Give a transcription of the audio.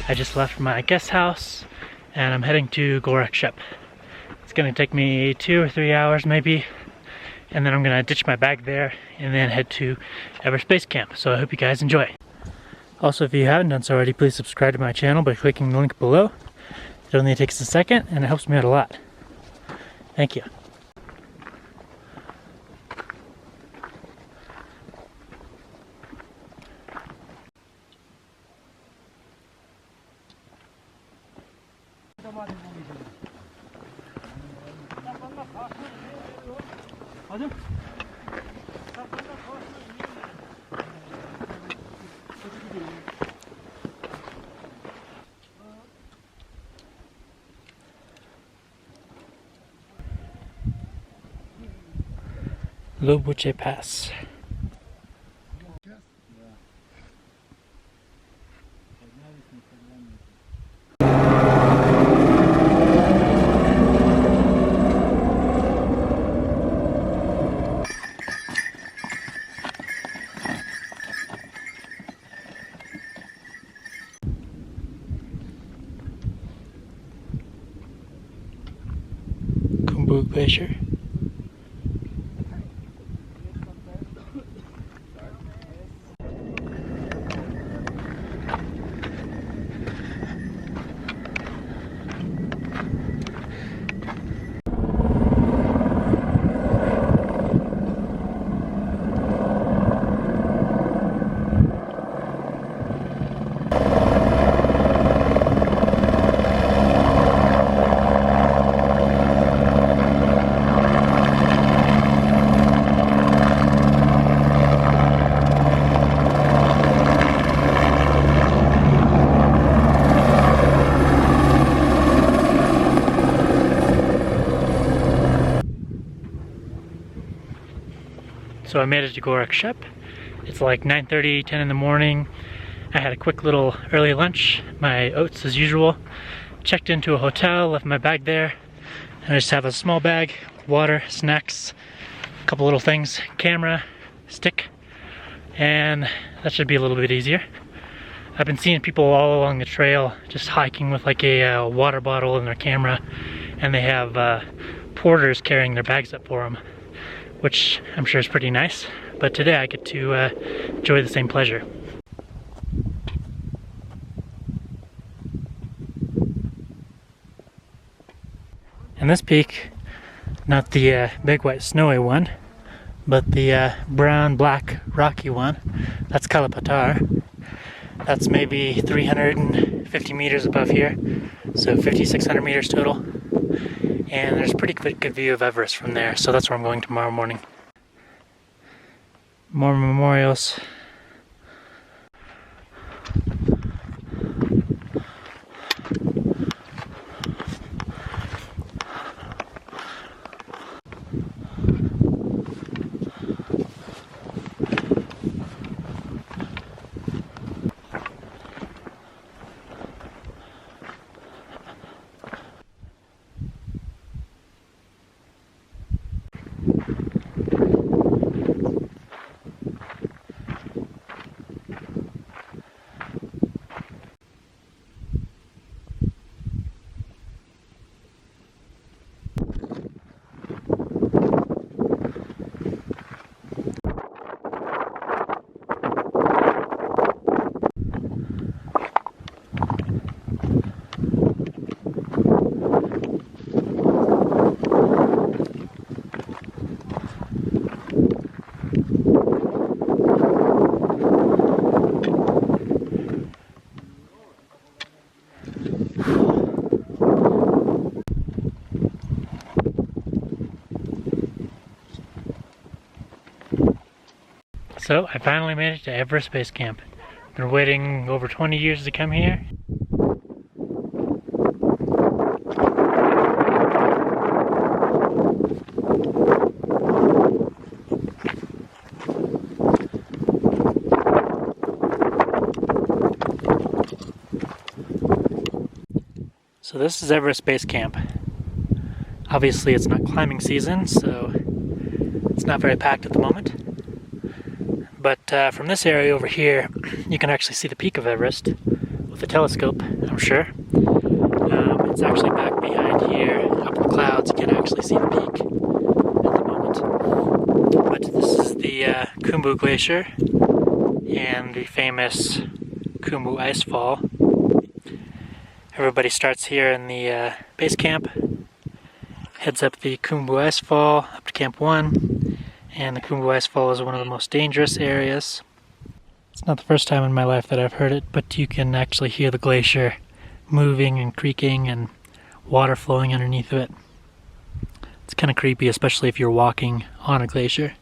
I just left my guest house and I'm heading to Gorak Shep. It's gonna take me 2 or 3 hours maybe, and then I'm gonna ditch my bag there and then head to Everest Base Camp. So I hope you guys enjoy. Also, if you haven't done so already, please subscribe to my channel by clicking the link below. It only takes a second and it helps me out a lot. Thank you. Lobuche Pass. Glacier. So I made it to Gorak Shep. It's like 9:30, 10 in the morning. I had a quick little early lunch, my oats as usual. Checked into a hotel, left my bag there. And I just have a small bag, water, snacks, a couple little things, camera, stick, and that should be a little bit easier. I've been seeing people all along the trail just hiking with like a water bottle and their camera, and they have porters carrying their bags up for them, which I'm sure is pretty nice. But today I get to enjoy the same pleasure. And this peak, not the big white snowy one, but the brown black rocky one, that's Kalapatar. That's maybe 350 meters above here, so 5,600 meters total. And there's a pretty good view of Everest from there, so that's where I'm going tomorrow morning. More memorials. So I finally made it to Everest Base Camp. Been waiting over 20 years to come here. So this is Everest Base Camp. Obviously it's not climbing season, so it's not very packed at the moment. But from this area over here, you can actually see the peak of Everest with a telescope, I'm sure. It's actually back behind here, up in the clouds. You can't actually see the peak at the moment. But this is the Khumbu Glacier and the famous Khumbu Icefall. Everybody starts here in the base camp, heads up the Khumbu Icefall up to Camp 1, and the Khumbu Icefall is one of the most dangerous areas. It's not the first time in my life that I've heard it, but you can actually hear the glacier moving and creaking and water flowing underneath of it. It's kind of creepy, especially if you're walking on a glacier.